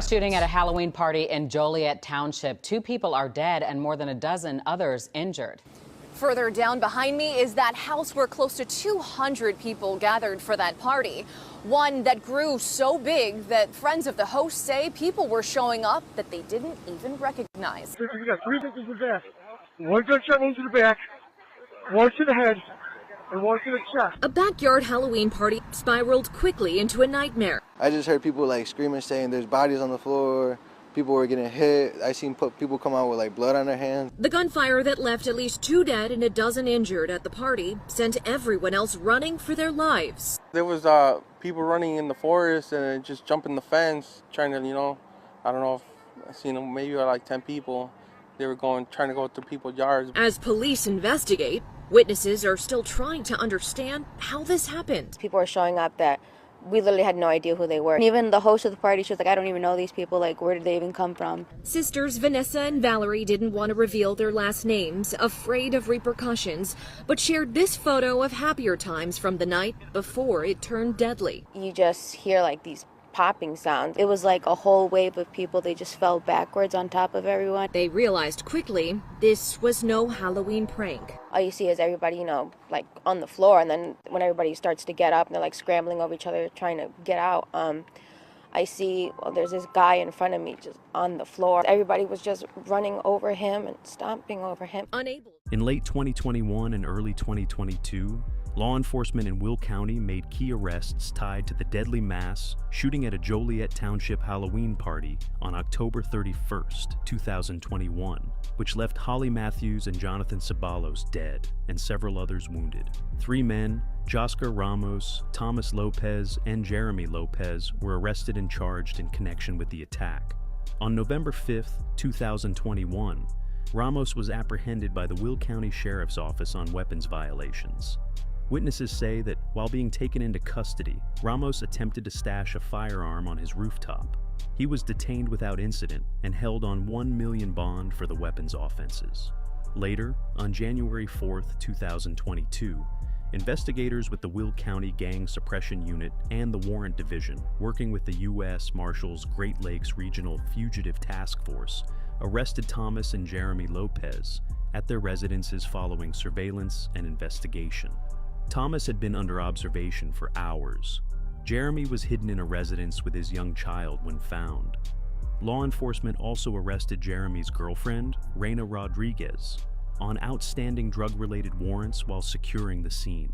Mass shooting at a Halloween party in Joliet Township. 2 people are dead and more than a dozen others injured. Further down behind me is that house where close to 200 people gathered for that party. One that grew so big that friends of the host say people were showing up that they didn't even recognize. We got 3 victims in the back. 1 gunshot wound to the back, 1 to the head, and 1 to the chest. A backyard Halloween party spiraled quickly into a nightmare. I just heard people like screaming, saying there's bodies on the floor. People were getting hit. I seen people come out with like blood on their hands. The gunfire that left at least 2 dead and a dozen injured at the party sent everyone else running for their lives. There was people running in the forest and just jumping the fence, trying to, I don't know if I seen them, maybe like 10 people. They were trying to go through people's yards. As police investigate, witnesses are still trying to understand how this happened. People are showing up that we literally had no idea who they were. And even the host of the party, she was like, I don't even know these people. Like, where did they even come from? Sisters Vanessa and Valerie didn't want to reveal their last names, afraid of repercussions, but shared this photo of happier times from the night before it turned deadly. You just hear like these popping sounds. It was like a whole wave of people. They just fell backwards on top of everyone. They realized quickly this was no Halloween prank. All you see is everybody, like on the floor, and then when everybody starts to get up and they're like scrambling over each other trying to get out, I see, there's this guy in front of me just on the floor. Everybody was just running over him and stomping over him. Unable. In late 2021 and early 2022, law enforcement in Will County made key arrests tied to the deadly mass shooting at a Joliet Township Halloween party on October 31st, 2021, which left Holly Matthews and Jonathan Ceballos dead and several others wounded. 3 men, Joscar Ramos, Thomas Lopez, and Jeremy Lopez, were arrested and charged in connection with the attack. On November 5th, 2021, Ramos was apprehended by the Will County Sheriff's Office on weapons violations. Witnesses say that while being taken into custody, Ramos attempted to stash a firearm on his rooftop. He was detained without incident and held on $1 million bond for the weapons offenses. Later, on January 4, 2022, investigators with the Will County Gang Suppression Unit and the Warrant Division, working with the U.S. Marshals Great Lakes Regional Fugitive Task Force, arrested Thomas and Jeremy Lopez at their residences following surveillance and investigation. Thomas had been under observation for hours. Jeremy was hidden in a residence with his young child when found. Law enforcement also arrested Jeremy's girlfriend, Reina Rodriguez, on outstanding drug-related warrants while securing the scene.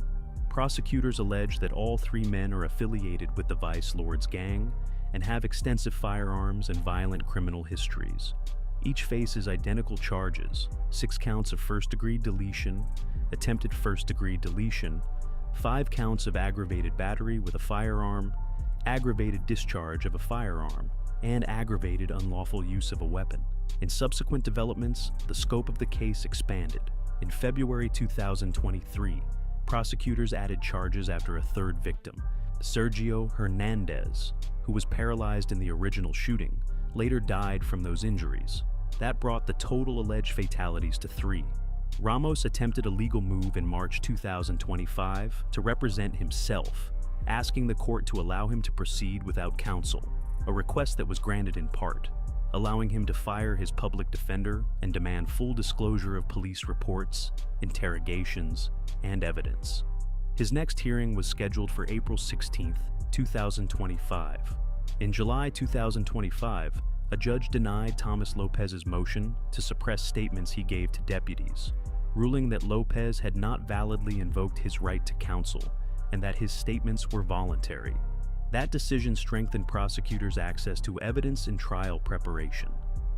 Prosecutors allege that all 3 men are affiliated with the Vice Lords gang and have extensive firearms and violent criminal histories. Each faces identical charges: 6 counts of first-degree deletion, attempted first-degree deletion, 5 counts of aggravated battery with a firearm, aggravated discharge of a firearm, and aggravated unlawful use of a weapon. In subsequent developments, the scope of the case expanded. In February 2023, prosecutors added charges after a 3rd victim, Sergio Hernandez, who was paralyzed in the original shooting, later died from those injuries. That brought the total alleged fatalities to 3. Ramos attempted a legal move in March 2025 to represent himself, asking the court to allow him to proceed without counsel, a request that was granted in part, allowing him to fire his public defender and demand full disclosure of police reports, interrogations, and evidence. His next hearing was scheduled for April 16, 2025. In July 2025, a judge denied Thomas Lopez's motion to suppress statements he gave to deputies, ruling that Lopez had not validly invoked his right to counsel and that his statements were voluntary. That decision strengthened prosecutors' access to evidence in trial preparation.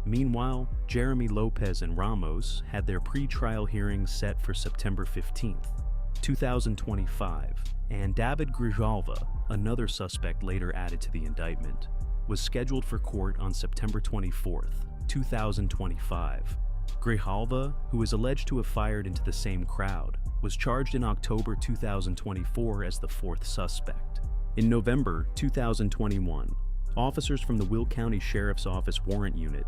Meanwhile, Jeremy Lopez and Ramos had their pre-trial hearings set for September 15, 2025, and David Grijalva, another suspect later added to the indictment, was scheduled for court on September 24, 2025. Grijalva, who is alleged to have fired into the same crowd, was charged in October 2024 as the 4th suspect. In November 2021, officers from the Will County Sheriff's Office Warrant Unit,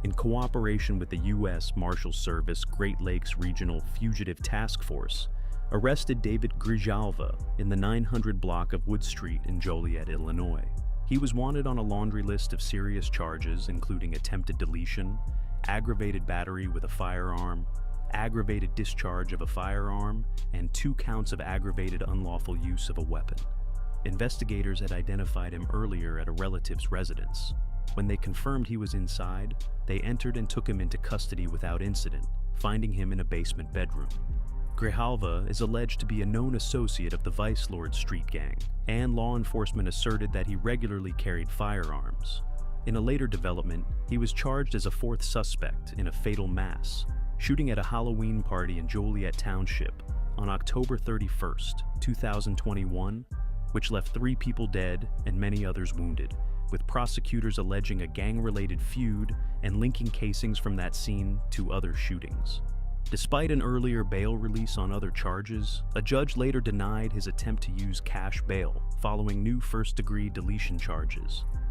in cooperation with the U.S. Marshals Service Great Lakes Regional Fugitive Task Force, arrested David Grijalva in the 900 block of Wood Street in Joliet, Illinois. He was wanted on a laundry list of serious charges, including attempted deletion, aggravated battery with a firearm, aggravated discharge of a firearm, and 2 counts of aggravated unlawful use of a weapon. Investigators had identified him earlier at a relative's residence. When they confirmed he was inside, they entered and took him into custody without incident, finding him in a basement bedroom. Grijalva is alleged to be a known associate of the Vice Lord street gang, and law enforcement asserted that he regularly carried firearms. In a later development, he was charged as a 4th suspect in a fatal mass, shooting at a Halloween party in Joliet Township on October 31st, 2021, which left 3 people dead and many others wounded, with prosecutors alleging a gang-related feud and linking casings from that scene to other shootings. Despite an earlier bail release on other charges, a judge later denied his attempt to use cash bail following new first-degree deletion charges.